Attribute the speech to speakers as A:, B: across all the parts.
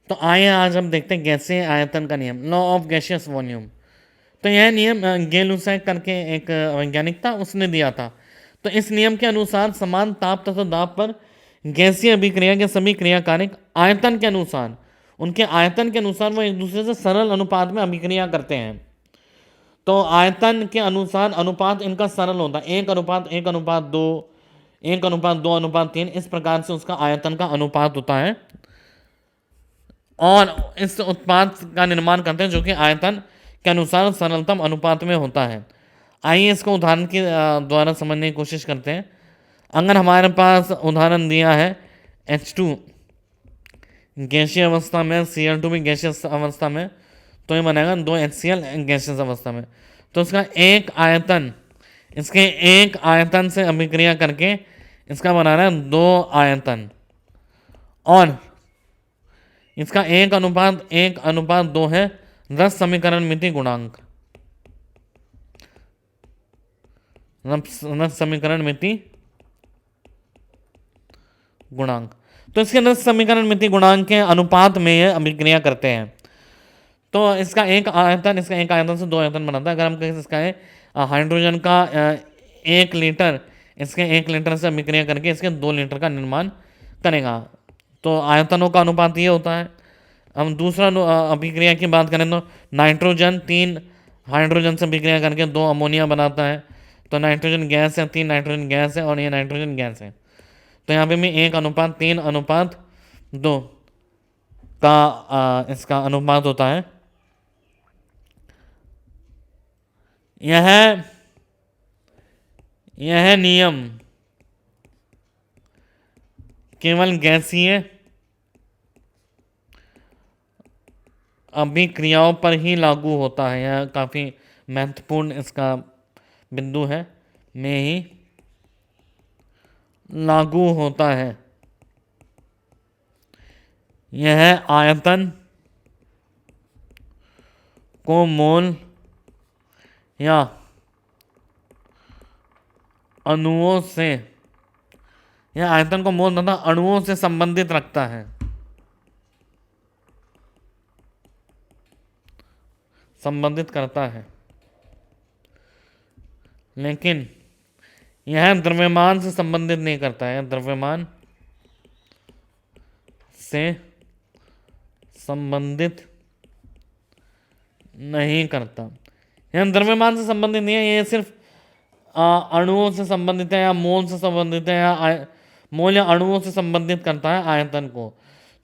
A: तो आइए आज हम देखते हैं गैसीय आयतन का नियम, लॉ ऑफ गैसियस वॉल्यूम। तो यह नियम गे लुसाक करके एक वैज्ञानिक था, उसने दिया था। तो इस नियम के अनुसार समान ताप तथा दाब पर गैसीय अभिक्रिया के सभी क्रियाकारक आयतन के अनुसार, उनके आयतन के अनुसार वो एक दूसरे से सरल अनुपात में अभिक्रिया करते हैं। तो आयतन के अनुसार अनुपात इनका सरल होता है, 1:1:2, 1:2:3, इस प्रकार से उसका आयतन का अनुपात होता है और इस उत्पाद का निर्माण करते हैं जो कि आयतन के अनुसार सरलतम अनुपात में होता है। आइए इसको उदाहरण के द्वारा समझने की कोशिश करते हैं। अगर हमारे पास उदाहरण दिया है H2 गैसीय अवस्था में, Cl2 भी गैसीय अवस्था में, तो ये बनेगा 2HCl गैसीय अवस्था में। तो इसका एक आयतन, इसके एक आयतन से अभिक्रिया करके इसका बना रहा है 2 आयतन, और इसका 1:1:2 है रस समीकरण मिति गुणांक, रस समीकरण मिति गुणांक। तो इसके रस समीकरण मिति गुणांक के अनुपात में ये अभिक्रिया करते हैं। तो इसका एक आयतन, इसका एक आयतन से 2 आयतन बनाता है। अगर हम कहें इसका है हाइड्रोजन का 1 लीटर, इसके 1 लीटर से अभिक्रिया करके इसके 2 लीटर का निर्माण करेगा। तो आयतनों का अनुपात ये होता है। हम दूसरा अभिक्रिया की बात करें तो नाइट्रोजन 3 हाइड्रोजन से अभिक्रिया करके 2 अमोनिया बनाता है। तो नाइट्रोजन गैस है, 3 नाइट्रोजन गैस है और ये नाइट्रोजन गैस है। तो यहाँ पे भी 1:3:2 का इसका अनुपात होता है। यह नियम केवल गैसीय अभिक्रियाओं पर ही लागू होता है। यह काफ़ी महत्वपूर्ण इसका बिंदु है, में ही लागू होता है। यह आयतन को मोल या अणुओं से, यह आयतन को मोल तथा अणुओं से संबंधित रखता है, संबंधित करता है, लेकिन यह द्रव्यमान से संबंधित नहीं करता है। द्रव्यमान से संबंधित नहीं करता। यह द्रव्यमान से संबंधित नहीं है, यह सिर्फ अणुओं से संबंधित है या मोल से संबंधित है, या मोल या अणुओं से संबंधित करता है आयतन को।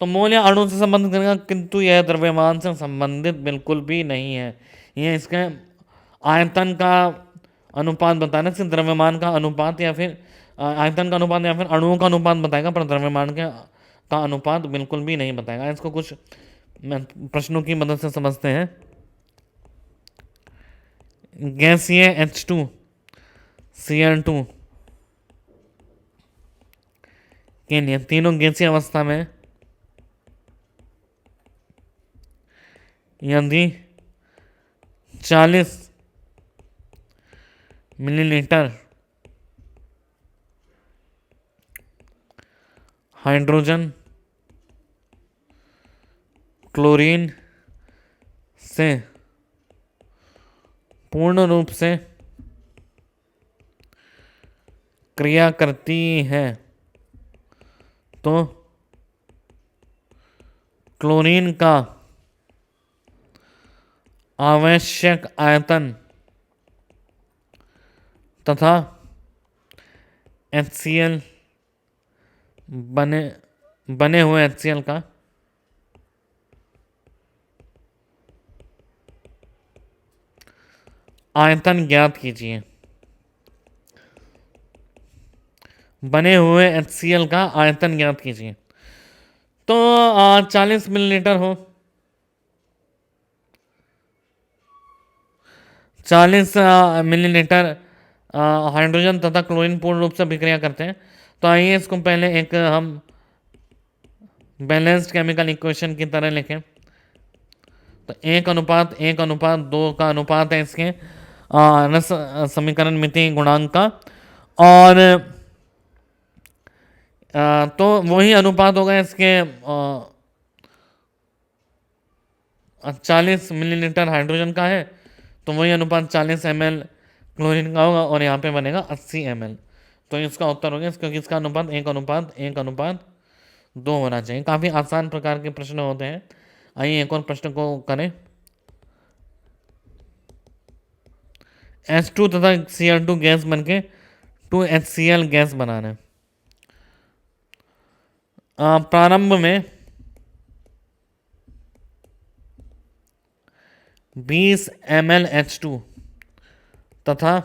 A: तो मोल या अणु से संबंधित करेगा, किंतु यह द्रव्यमान से संबंधित बिल्कुल भी नहीं है। यह इसके आयतन का अनुपात बताना, सिर्फ द्रव्यमान का अनुपात या फिर आयतन का अनुपात या फिर अणुओं का अनुपात बताएगा, पर द्रव्यमान का अनुपात बिल्कुल भी नहीं बताएगा। इसको कुछ प्रश्नों की मदद से समझते हैं। गैसीय H2 Cl2 के लिए तीनों गैसीय अवस्था में यदि 40 मिलीलीटर हाइड्रोजन क्लोरीन से पूर्ण रूप से क्रिया करती है, तो क्लोरीन का आवश्यक आयतन तथा HCl बने हुए HCl का आयतन ज्ञात कीजिए। बने हुए HCl का आयतन ज्ञात कीजिए। तो 40 मिलीलीटर हो, 40 मिलीलीटर हाइड्रोजन तथा क्लोरीन पूर्ण रूप से अभिक्रिया करते हैं। तो आइए इसको पहले एक हम बैलेंस्ड केमिकल इक्वेशन की तरह लिखें। तो 1:1:2 का अनुपात है इसके रस समीकरण मिति गुणांक का, और तो वही अनुपात होगा इसके 40 मिलीलीटर हाइड्रोजन का है, तो वही अनुपात 40 ml क्लोरीन का होगा, और यहाँ पे बनेगा 80 ml। तो इसका उत्तर हो गया, क्योंकि इसका अनुपात 1:1:2 होना चाहिए। काफ़ी आसान प्रकार के प्रश्न होते हैं। आइए एक और प्रश्न को करें। H2 तथा Cl2 गैस बनके 2HCl गैस बनाना है। प्रारंभ में 20 ml H2 तथा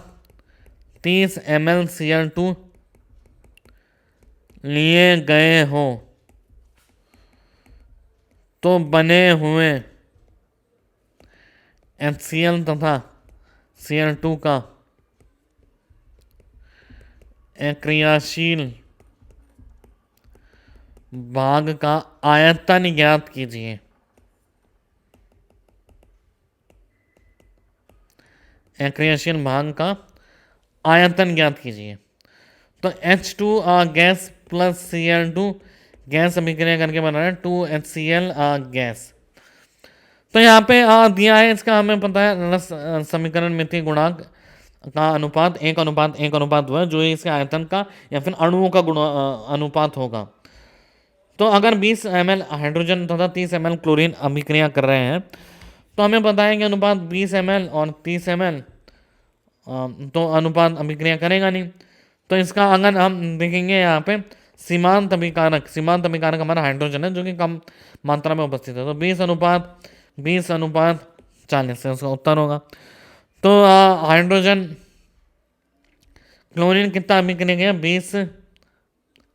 A: 30 ml Cl2 लिए गए हो, तो बने हुए HCl तथा Cl2 का अक्रियाशील भाग का आयतन ज्ञात कीजिए। अक्रियाशील भाग का आयतन ज्ञात कीजिए। तो H2 gas plus Cl2 gas अभिक्रिया करके बना है 2HCl गैस। तो यहाँ पे दिया है, इसका हमें पता है रस समीकरण मिति गुणांक का अनुपात 1:1:2 है, जो इसके आयतन का या फिर अणुओं का अनुपात होगा। तो अगर 20 ml हाइड्रोजन तथा 30 ml क्लोरीन अभिक्रिया कर रहे हैं, तो हमें पता है कि अनुपात 20 ml और 30 ml, तो अनुपात अभिक्रिया करेगा नहीं। तो इसका अगर हम देखेंगे यहाँ पे सीमांत अभिकारक हमारा हाइड्रोजन है, जो कि कम मात्रा में उपस्थित है। तो 20:40 से उसका उत्तर होगा। तो हाइड्रोजन क्लोरीन कितना अभिक्रिया गया, 20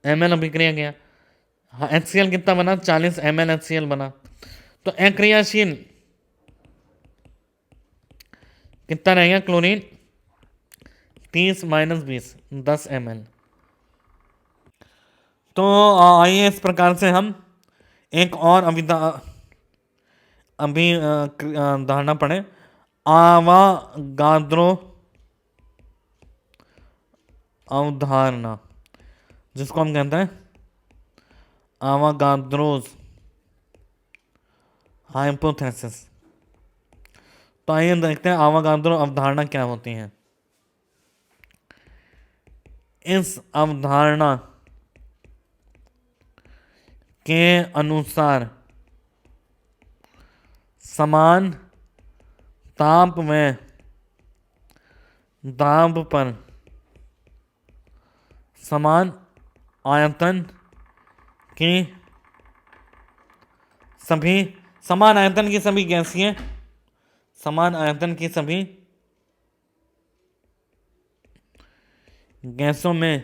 A: ml अभिक्रिया गया। HCl कितना बना, 40 ml HCl बना। तो अक्रियाशील कितना रहेगा, क्लोरीन 30 - 20 10 ml। तो आइए इस प्रकार से हम एक और धारणा पढ़े। आवागाद्रो अवधारणा, जिसको हम कहते हैं आवागाद्रोज हाइपोथेसिस। तो आइए देखते हैं आवागाद्रो अवधारणा क्या होती है। इस अवधारणा के अनुसार समान ताप में दाब पर समान आयतन की सभी गैसीय गैसों में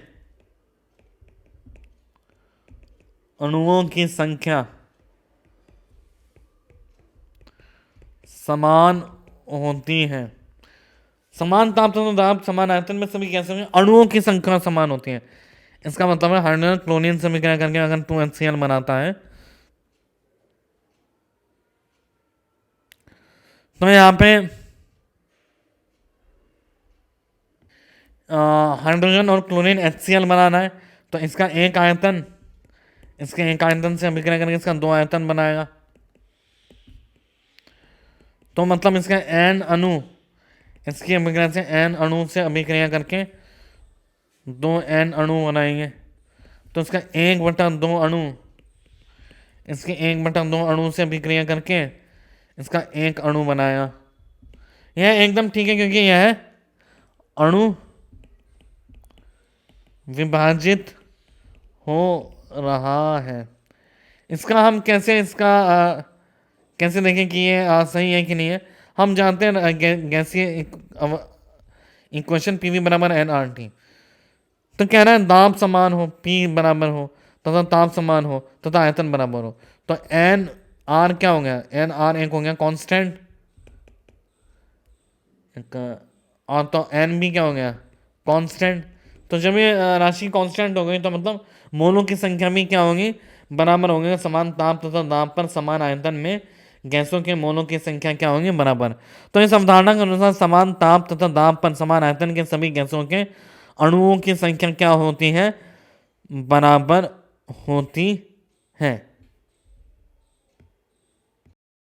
A: अणुओं की संख्या समान होती है। समान ताप तथा दाब समान आयतन में सभी गैसों में अणुओं की संख्या समान होती है। इसका मतलब है हाइड्रोजन क्लोरीन से अभिक्रिया करके अगर 2HCl बनाता है, तो यहाँ पे हाइड्रोजन और क्लोरीन HCl बनाना है, तो इसके एक आयतन से अभिक्रिया करके इसका 2 आयतन बनाएगा। तो मतलब इसका N अणु, इसकी अभिक्रिया से N अणु से अभिक्रिया करके 2N अणु बनाएंगे। तो इसका 1/2 अणु, इसके 1/2 अणु से अभिक्रिया करके इसका 1 अणु बनाया। यह एकदम ठीक है, क्योंकि यह अणु विभाजित हो रहा है। इसका हम कैसे देखें कि ये सही है कि नहीं है। हम जानते हैं गैसीय इक्वेशन PV = nRT। तो कह रहा है दाब समान हो, P बराबर हो तथा ताप समान हो तथा आयतन बराबर हो। तो NR क्या हो गया, NR एक हो गया कांस्टेंट, और तो NB क्या हो गया, कांस्टेंट। तो जब ये राशि कांस्टेंट हो गई, तो मतलब मोलों की संख्या भी क्या होगी, बराबर होंगे। समान ताप तथा दाब पर समान आयतन में गैसों के मोलों की संख्या क्या होगी, बराबर। तो इस अवधारणा के अनुसार समान ताप तथा दाब पर समान आयतन के सभी गैसों के अणुओं की संख्या क्या होती है, बराबर होती है।